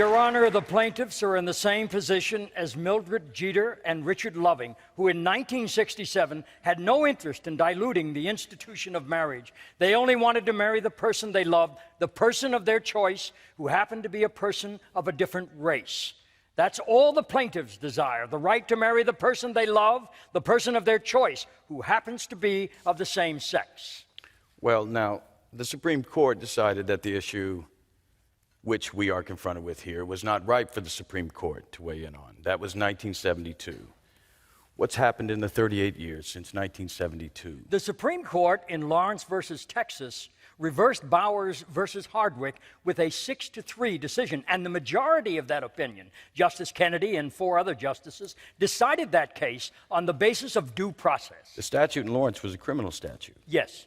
Your Honor, the plaintiffs are in the same position as Mildred Jeter and Richard Loving, who in 1967 had no interest in diluting the institution of marriage. They only wanted to marry the person they loved, the person of their choice, who happened to be a person of a different race. That's all the plaintiffs desire, the right to marry the person they love, the person of their choice, who happens to be of the same sex. Well, now, the Supreme Court decided that the issue which we are confronted with here was not ripe for the Supreme Court to weigh in on. That was 1972. What's happened in the 38 years since 1972? The Supreme Court in Lawrence versus Texas reversed Bowers versus Hardwick with a 6-3 decision, and the majority of that opinion, Justice Kennedy and 4 other justices, decided that case on the basis of due process. The statute in Lawrence was a criminal statute. Yes.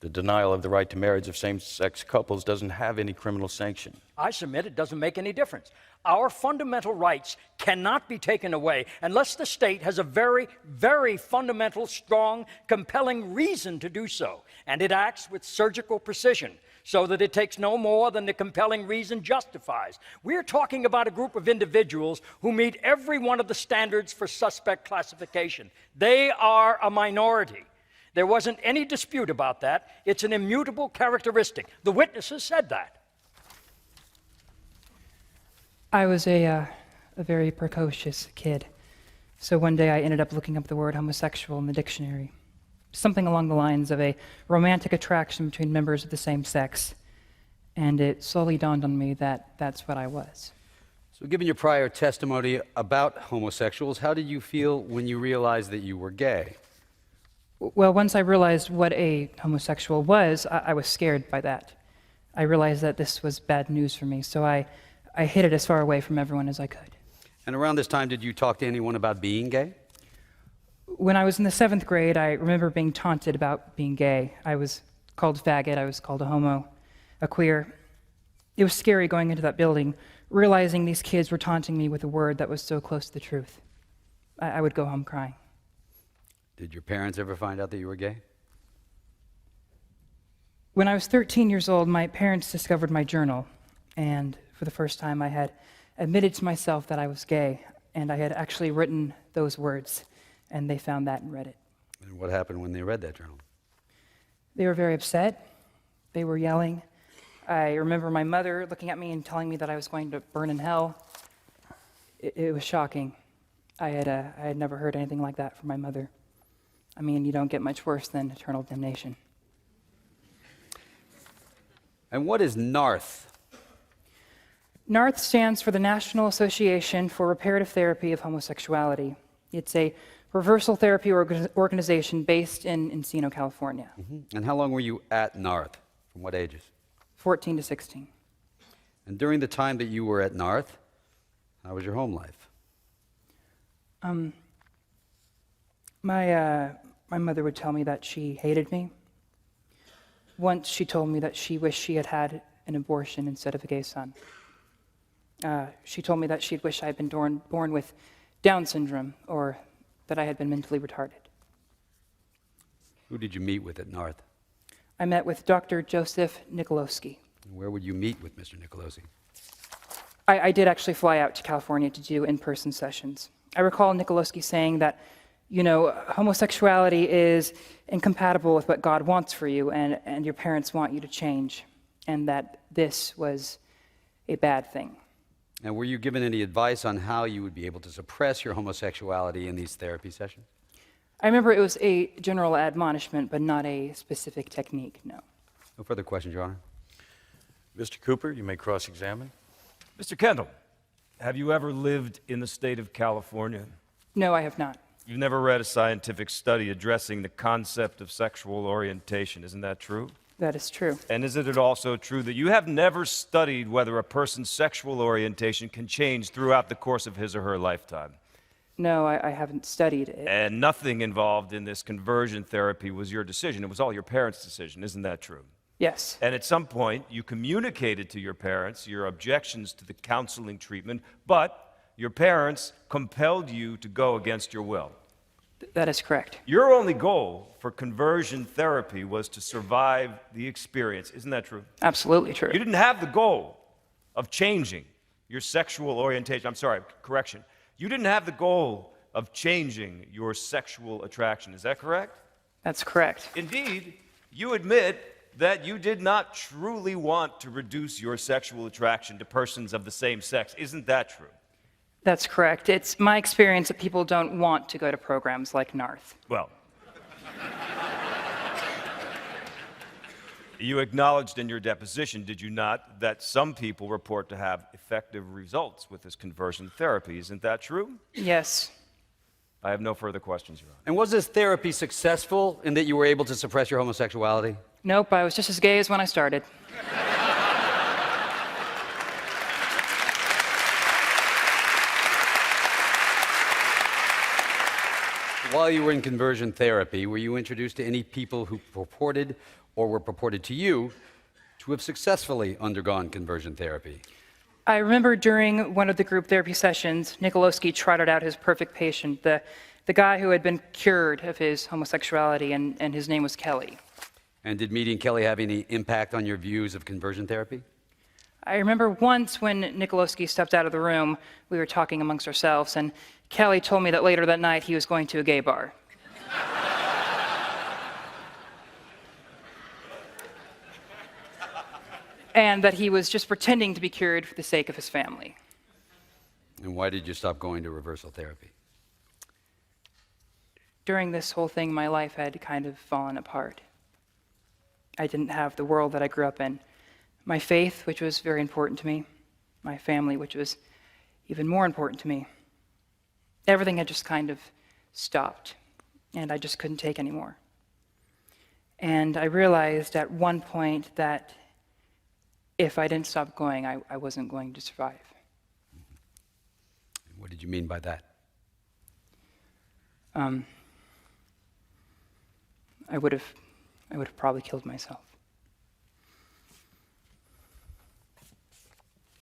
The denial of the right to marriage of same-sex couples doesn't have any criminal sanction. I submit it doesn't make any difference. Our fundamental rights cannot be taken away unless the state has a very, very fundamental, strong, compelling reason to do so. And it acts with surgical precision so that it takes no more than the compelling reason justifies. We're talking about a group of individuals who meet every one of the standards for suspect classification. They are a minority. There wasn't any dispute about that. It's an immutable characteristic. The witnesses said that. I was a very precocious kid. So one day I ended up looking up the word homosexual in the dictionary. Something along the lines of a romantic attraction between members of the same sex. And it slowly dawned on me that that's what I was. So given your prior testimony about homosexuals, how did you feel when you realized that you were gay? Well, once I realized what a homosexual was, I was scared by that. I realized that this was bad news for me, so I hid it as far away from everyone as I could. And around this time, did you talk to anyone about being gay? When I was in the 7th grade, I remember being taunted about being gay. I was called faggot, I was called a homo, a queer. It was scary going into that building, realizing these kids were taunting me with a word that was so close to the truth. I would go home crying. Did your parents ever find out that you were gay? When I was 13 years old, my parents discovered my journal, and for the first time I had admitted to myself that I was gay, and I had actually written those words, and they found that and read it. And what happened when they read that journal? They were very upset. They were yelling. I remember my mother looking at me and telling me that I was going to burn in hell. It was shocking. I had never heard anything like that from my mother. I mean, you don't get much worse than eternal damnation. And what is NARTH? NARTH stands for the National Association for Reparative Therapy of Homosexuality. It's a reversal therapy organization based in Encino, California. Mm-hmm. And how long were you at NARTH? From what ages? 14 to 16. And during the time that you were at NARTH, how was your home life? My mother would tell me that she hated me. Once she told me that she wished she had had an abortion instead of a gay son. She told me that she'd wish I had been born with Down syndrome, or that I had been mentally retarded. Who did you meet with at NARTH? I met with Dr. Joseph Nicolosi. Where would you meet with Mr. Nicolosi? I did actually fly out to California to do in-person sessions. I recall Nicolosi saying that, you know, homosexuality is incompatible with what God wants for you, and your parents want you to change, and that this was a bad thing. And were you given any advice on how you would be able to suppress your homosexuality in these therapy sessions? I remember it was a general admonishment, but not a specific technique, no. No further questions, Your Honor. Mr. Cooper, you may cross-examine. Mr. Kendall, have you ever lived in the state of California? No, I have not. You've never read a scientific study addressing the concept of sexual orientation, isn't that true? That is true. And isn't it also true that you have never studied whether a person's sexual orientation can change throughout the course of his or her lifetime? No, I haven't studied it. And nothing involved in this conversion therapy was your decision. It was all your parents' decision, isn't that true? Yes. And at some point, you communicated to your parents your objections to the counseling treatment, but your parents compelled you to go against your will. That is correct. Your only goal for conversion therapy was to survive the experience. Isn't that true? Absolutely true. You didn't have the goal of changing. your sexual orientation. I'm sorry, correction. You didn't have the goal of changing your sexual attraction. Is that correct? That's correct. Indeed, you admit that you did not truly want to reduce your sexual attraction to persons of the same sex. Isn't that true? That's correct. It's my experience that people don't want to go to programs like NARTH. Well, you acknowledged in your deposition, did you not, that some people report to have effective results with this conversion therapy. Isn't that true? Yes. I have no further questions, Your Honor. And was this therapy successful in that you were able to suppress your homosexuality? Nope, I was just as gay as when I started. While you were in conversion therapy, were you introduced to any people who purported or were purported to you to have successfully undergone conversion therapy? I remember during one of the group therapy sessions, Nikolowski trotted out his perfect patient, the guy who had been cured of his homosexuality, and his name was Kelly. And did meeting Kelly have any impact on your views of conversion therapy? I remember once when Nikolowski stepped out of the room, we were talking amongst ourselves, and Kelly told me that later that night he was going to a gay bar. And that he was just pretending to be cured for the sake of his family. And why did you stop going to reversal therapy? During this whole thing, my life had kind of fallen apart. I didn't have the world that I grew up in. My faith, which was very important to me. My family, which was even more important to me. Everything had just kind of stopped, and I just couldn't take anymore. And I realized at one point that if I didn't stop going, I wasn't going to survive. What did you mean by that? I would have probably killed myself.